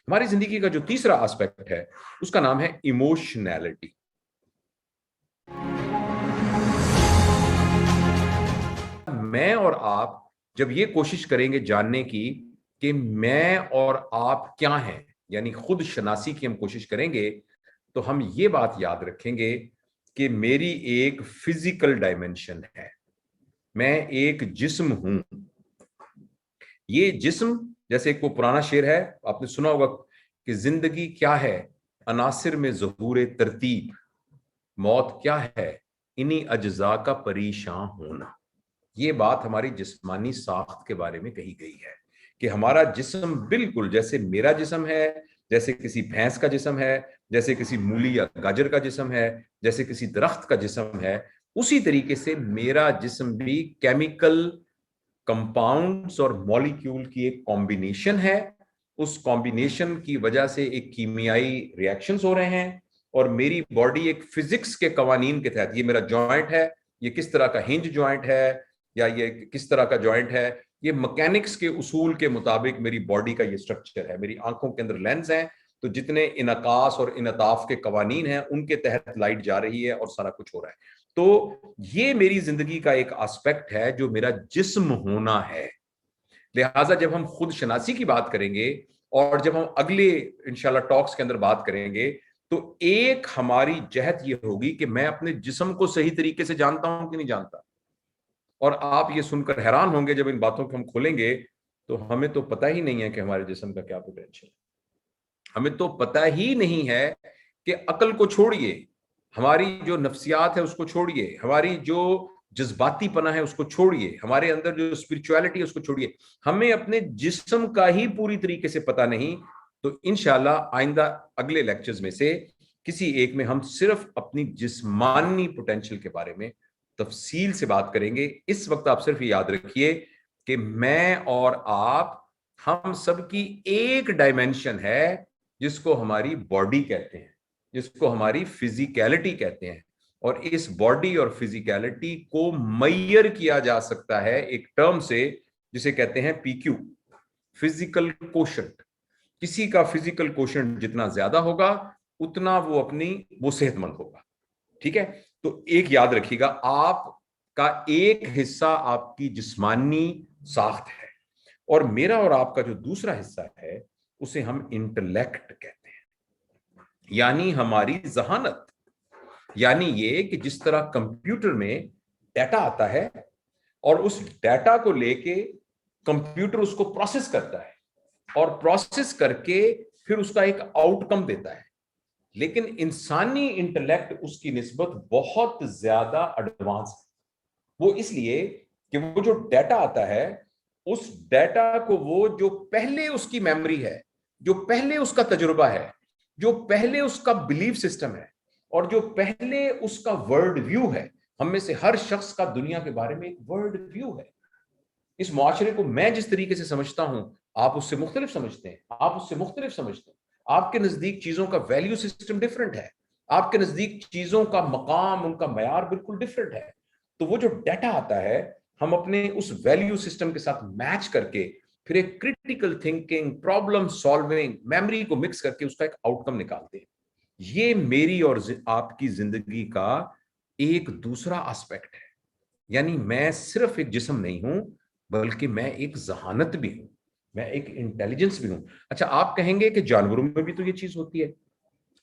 ہماری زندگی کا جو تیسرا آسپیکٹ ہے اس کا نام ہے ایموشنالٹی. میں اور آپ جب یہ کوشش کریں گے جاننے کی کہ میں اور آپ کیا ہیں، یعنی خود شناسی کی ہم کوشش کریں گے، تو ہم یہ بات یاد رکھیں گے کہ میری ایک فزیکل ڈائمنشن ہے، میں ایک جسم ہوں. یہ جسم جیسے ایک وہ پرانا شعر ہے آپ نے سنا ہوگا کہ زندگی کیا ہے عناصر میں ظہور ترتیب، موت کیا ہے انہی اجزاء کا پریشان ہونا. یہ بات ہماری جسمانی ساخت کے بارے میں کہی گئی ہے کہ ہمارا جسم بالکل جیسے میرا جسم ہے، جیسے کسی بھینس کا جسم ہے، جیسے کسی مولی یا گاجر کا جسم ہے، جیسے کسی درخت کا جسم ہے، اسی طریقے سے میرا جسم بھی کیمیکل کمپاؤنڈز اور مالیکیول کی ایک کمبینیشن ہے. اس کمبینیشن کی وجہ سے ایک کیمیائی ریاکشنز ہو رہے ہیں، اور میری باڈی ایک فزکس کے قوانین کے تحت، یہ میرا جوائنٹ ہے، یہ کس طرح کا ہنج جوائنٹ ہے یا یہ کس طرح کا جوائنٹ ہے، یہ مکینکس کے اصول کے مطابق میری باڈی کا یہ سٹرکچر ہے. میری آنکھوں کے اندر لینز ہیں، تو جتنے انعکاس اور انعطاف کے قوانین ہیں ان کے تحت لائٹ جا رہی ہے اور سارا کچھ ہو رہا ہے. تو یہ میری زندگی کا ایک آسپیکٹ ہے جو میرا جسم ہونا ہے. لہٰذا جب ہم خود شناسی کی بات کریں گے اور جب ہم اگلے انشاءاللہ ٹاکس کے اندر بات کریں گے تو ایک ہماری جہت یہ ہوگی کہ میں اپنے جسم کو صحیح طریقے سے جانتا ہوں کہ نہیں جانتا. اور آپ یہ سن کر حیران ہوں گے جب ان باتوں کو ہم کھولیں گے تو ہمیں تو پتہ ہی نہیں ہے کہ ہمارے جسم کا کیا پوٹینشل ہے. ہمیں تو پتہ ہی نہیں ہے کہ عقل کو چھوڑیے، ہماری جو نفسیات ہے اس کو چھوڑیے، ہماری جو جذباتی پناہ ہے اس کو چھوڑیے، ہمارے اندر جو اسپرچویلٹی ہے اس کو چھوڑیے، ہمیں اپنے جسم کا ہی پوری طریقے سے پتہ نہیں. تو انشاءاللہ آئندہ اگلے لیکچرز میں سے کسی ایک میں ہم صرف اپنی جسمانی پوٹینشل کے بارے میں تفصیل سے بات کریں گے. اس وقت آپ صرف یہ یاد رکھیے کہ میں اور آپ ہم سب کی ایک ڈائمنشن ہے جس کو ہماری باڈی کہتے ہیں، جس کو ہماری فزیکیلٹی کہتے ہیں. اور اس باڈی اور فزیکیلٹی کو میئر کیا جا سکتا ہے ایک ٹرم سے جسے کہتے ہیں پی کیو، فزیکل کوشنٹ. کسی کا فزیکل کوشنٹ جتنا زیادہ ہوگا اتنا وہ صحت مند ہوگا. ٹھیک ہے، تو ایک یاد رکھیے گا، آپ کا ایک حصہ آپ کی جسمانی ساخت ہے، اور میرا اور آپ کا جو دوسرا حصہ ہے اسے ہم انٹلیکٹ کہتے ہیں، یعنی ہماری ذہانت. یعنی یہ کہ جس طرح کمپیوٹر میں ڈیٹا آتا ہے اور اس ڈیٹا کو لے کے کمپیوٹر اس کو پروسیس کرتا ہے اور پروسیس کر کے پھر اس کا ایک آؤٹ کم دیتا ہے، لیکن انسانی انٹلیکٹ اس کی نسبت بہت زیادہ ایڈوانس ہے. وہ اس لیے کہ وہ جو ڈیٹا آتا ہے اس ڈیٹا کو وہ جو پہلے اس کی میموری ہے، جو پہلے اس کا تجربہ ہے، جو پہلے اس کا بلیف سسٹم ہے، اور جو پہلے اس کا ورلڈ ویو ہے. ہم میں سے ہر شخص کا دنیا کے بارے میں ایک ورلڈ ویو ہے. اس معاشرے کو میں جس طریقے سے سمجھتا ہوں آپ اس سے مختلف سمجھتے ہیں، آپ اس سے مختلف سمجھتے ہیں. آپ کے نزدیک چیزوں کا ویلیو سسٹم ڈیفرنٹ ہے، آپ کے نزدیک چیزوں کا مقام، ان کا معیار بالکل ڈیفرنٹ ہے. تو وہ جو ڈیٹا آتا ہے ہم اپنے اس ویلیو سسٹم کے ساتھ میچ کر کے پھر ایک critical thinking, problem solving, memory کو مکس کر کے اس کا ایک آؤٹ کم نکالتے ہیں. یہ میری اور آپ کی زندگی کا ایک دوسرا آسپیکٹ ہے. یعنی میں صرف ایک جسم نہیں ہوں بلکہ میں ایک ذہانت بھی ہوں، میں ایک انٹیلیجنس بھی ہوں. اچھا آپ کہیں گے کہ جانوروں میں بھی تو یہ چیز ہوتی ہے،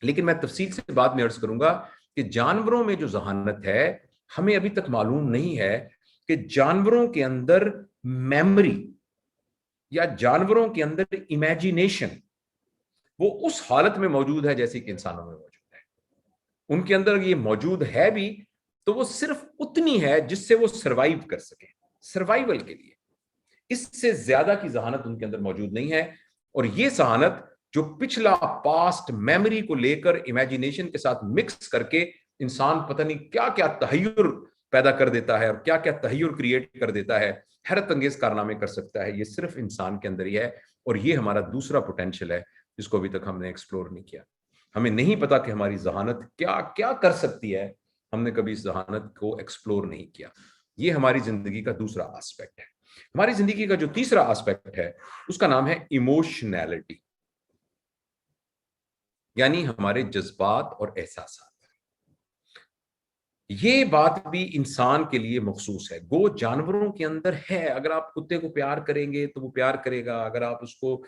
لیکن میں تفصیل سے بعد میں عرض کروں گا کہ جانوروں میں جو ذہانت ہے ہمیں ابھی تک معلوم نہیں ہے کہ جانوروں کے اندر میموری یا جانوروں کے اندر امیجینیشن وہ اس حالت میں موجود ہے جیسے کہ انسانوں میں موجود ہے. ان کے اندر یہ موجود ہے بھی تو وہ صرف اتنی ہے جس سے وہ سروائیو کر سکیں، سروائیول کے لیے. اس سے زیادہ کی ذہانت ان کے اندر موجود نہیں ہے. اور یہ ذہانت جو پچھلا پاسٹ میموری کو لے کر امیجینیشن کے ساتھ مکس کر کے انسان پتہ نہیں کیا کیا تحیر پیدا کر دیتا ہے اور کیا کیا تحیر کریٹ کر دیتا ہے، حیرت انگیز کارنامے کر سکتا ہے، یہ صرف انسان کے اندر ہی ہے. اور یہ ہمارا دوسرا پوٹینشل ہے جس کو ابھی تک ہم نے ایکسپلور نہیں کیا. ہمیں نہیں پتا کہ ہماری ذہانت کیا کیا کر سکتی ہے، ہم نے کبھی اس ذہانت کو ایکسپلور نہیں کیا. یہ ہماری زندگی کا دوسرا آسپیکٹ ہے. ہماری زندگی کا جو تیسرا آسپیکٹ ہے اس کا نام ہے ایموشنالٹی. یعنی ہمارے جذبات اور احساسات. یہ بات بھی انسان کے لیے مخصوص ہے. گو جانوروں کے اندر ہے. اگر آپ کتے کو پیار کریں گے تو وہ پیار کرے گا، اگر آپ اس کو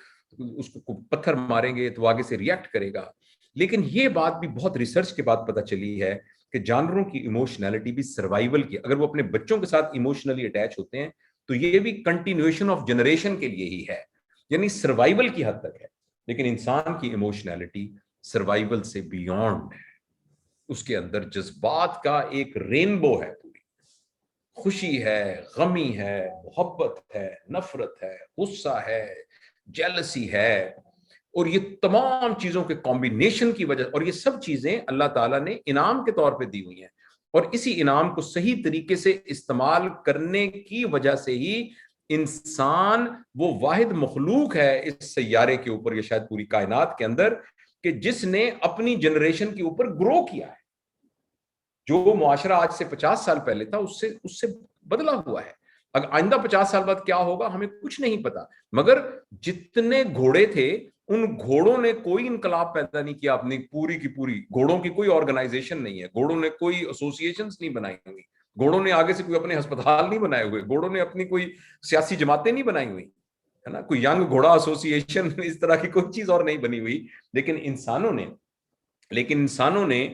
پتھر ماریں گے تو وہ آگے سے ریئیکٹ کرے گا. لیکن یہ بات بھی بہت ریسرچ کے بعد پتہ چلی ہے کہ جانوروں کی ایموشنالٹی بھی سروائیول کی، اگر وہ اپنے بچوں کے ساتھ ایموشنلی اٹیچ ہوتے ہیں تو یہ بھی کنٹینیویشن آف جنریشن کے لیے ہی ہے، یعنی سروائیول کی حد تک ہے. لیکن انسان کی ایموشنالٹی سروائیول سے بیونڈ ہے. اس کے اندر جذبات کا ایک رینبو ہے، پوری خوشی ہے، غمی ہے، محبت ہے، نفرت ہے، غصہ ہے، جیلسی ہے. اور یہ تمام چیزوں کے کمبینیشن کی وجہ، اور یہ سب چیزیں اللہ تعالیٰ نے انعام کے طور پہ دی ہوئی ہیں، اور اسی انعام کو صحیح طریقے سے استعمال کرنے کی وجہ سے ہی انسان وہ واحد مخلوق ہے اس سیارے کے اوپر، یا شاید پوری کائنات کے اندر، کہ جس نے اپنی جنریشن کے اوپر گرو کیا ہے. جو معاشرہ آج سے 50 سال پہلے تھا اس سے بدلا ہوا ہے. اگر آئندہ 50 سال بعد کیا ہوگا ہمیں کچھ نہیں پتا، مگر جتنے گھوڑے تھے ان گھوڑوں نے کوئی انقلاب پیدا نہیں کیا اپنی پوری کی پوری. گھوڑوں کی کوئی آرگنائزیشن نہیں ہے، گھوڑوں نے کوئی ایسوسیشنز نہیں بنائی ہوئی، گھوڑوں نے آگے سے کوئی اپنے ہسپتال نہیں بنائے ہوئے، گھوڑوں نے اپنی کوئی سیاسی جماعتیں نہیں بنائی ہوئی، ہے نا، کوئی ینگ گھوڑا ایسوسیشن اس طرح کی کوئی چیز اور نہیں بنی ہوئی. لیکن انسانوں نے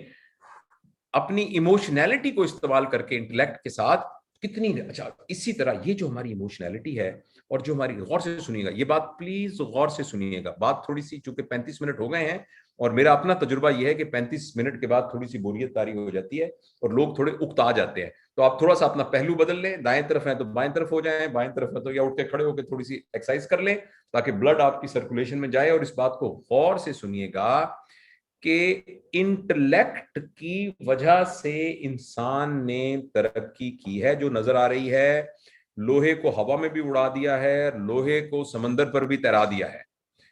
اپنی ایموشنالٹی کو استعمال کر کے انٹلیکٹ کے ساتھ کتنی اچھا. اسی طرح یہ جو ہماری ایموشنالٹی ہے اور جو ہماری، غور سے سنیے گا یہ بات، پلیز غور سے سنیے گا. بات تھوڑی سی، چونکہ 35 منٹ ہو گئے ہیں اور میرا اپنا تجربہ یہ ہے کہ 35 منٹ کے بعد تھوڑی سی بوریت طاری ہو جاتی ہے اور لوگ تھوڑے اکتا جاتے ہیں. تو آپ تھوڑا سا اپنا پہلو بدل لیں، دائیں طرف ہیں تو بائیں طرف ہو جائیں، بائیں طرف ہے تو یا اٹھ کے کھڑے ہو کے تھوڑی سی ایکسرسائز کر لیں تاکہ بلڈ آپ کی سرکولیشن میں جائے. اور اس بات کو غور سے سنیے گا کہ انٹلیکٹ کی وجہ سے انسان نے ترقی کی ہے جو نظر آ رہی ہے. لوہے کو ہوا میں بھی اڑا دیا ہے، لوہے کو سمندر پر بھی تیرا دیا ہے،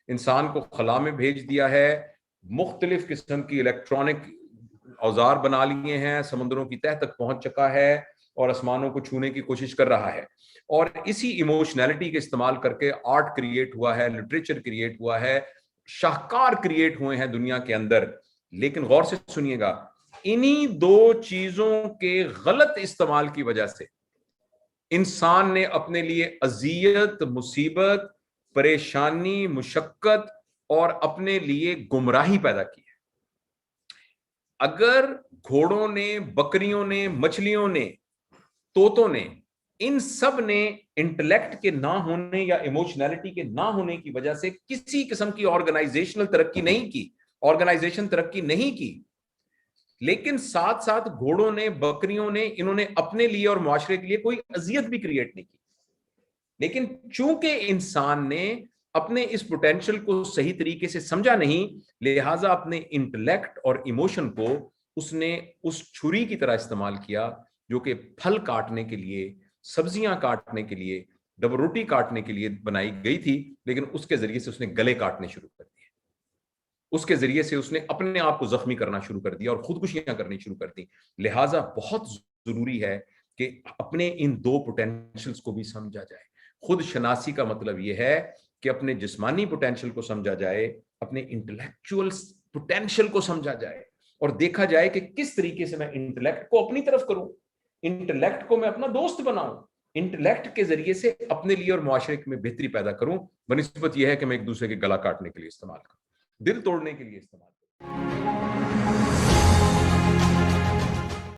انسان کو خلا میں بھیج دیا ہے، مختلف قسم کی الیکٹرانک اوزار بنا لیے ہیں، سمندروں کی تہ تک پہنچ چکا ہے اور آسمانوں کو چھونے کی کوشش کر رہا ہے. اور اسی ایموشنالٹی کے استعمال کر کے آرٹ کریٹ ہوا ہے، لٹریچر کریٹ ہوا ہے، شاہکار کریٹ ہوئے ہیں دنیا کے اندر. لیکن غور سے سنیے گا، انہی دو چیزوں کے غلط استعمال کی وجہ سے انسان نے اپنے لیے اذیت، مصیبت، پریشانی، مشقت اور اپنے لیے گمراہی پیدا کی ہے. اگر گھوڑوں نے، بکریوں نے، مچھلیوں نے، طوطوں نے، ان سب نے انٹلیکٹ کے نہ ہونے یا ایموشنالٹی کے نہ ہونے کی وجہ سے کسی قسم کی آرگنائزیشنل ترقی نہیں کی، آرگنائزیشن ترقی نہیں کی، لیکن ساتھ ساتھ گھوڑوں نے، بکریوں نے، انہوں نے اپنے لیے اور معاشرے کے لیے کوئی اذیت بھی کریٹ نہیں کی. لیکن چونکہ انسان نے اپنے اس پوٹینشل کو صحیح طریقے سے سمجھا نہیں، لہٰذا اپنے انٹلیکٹ اور ایموشن کو اس نے اس چھری کی طرح استعمال کیا جو کہ پھل کاٹنے کے لیے، سبزیاں کاٹنے کے لیے، ڈبل روٹی کاٹنے کے لیے بنائی گئی تھی، لیکن اس کے ذریعے سے اس نے گلے کاٹنے شروع کر دیے. اس کے ذریعے سے اس نے اپنے آپ کو زخمی کرنا شروع کر دیا اور خودکشیاں کرنی شروع کر دی. لہٰذا بہت ضروری ہے کہ اپنے ان دو پوٹینشلز کو بھی سمجھا جائے. خود شناسی کا مطلب یہ ہے کہ اپنے جسمانی پوٹینشل کو سمجھا جائے، اپنے انٹلیکچوئل پوٹینشل کو سمجھا جائے اور دیکھا جائے کہ کس طریقے سے میں انٹلیکٹ کو اپنی طرف کروں، انٹلیکٹ کو میں اپنا دوست بناؤں، انٹلیکٹ کے ذریعے سے اپنے لیے اور معاشرے میں بہتری پیدا کروں، بنسبت یہ ہے کہ میں ایک دوسرے کے گلا کاٹنے کے لیے استعمال کروں، دل توڑنے کے لیے استعمال کروں.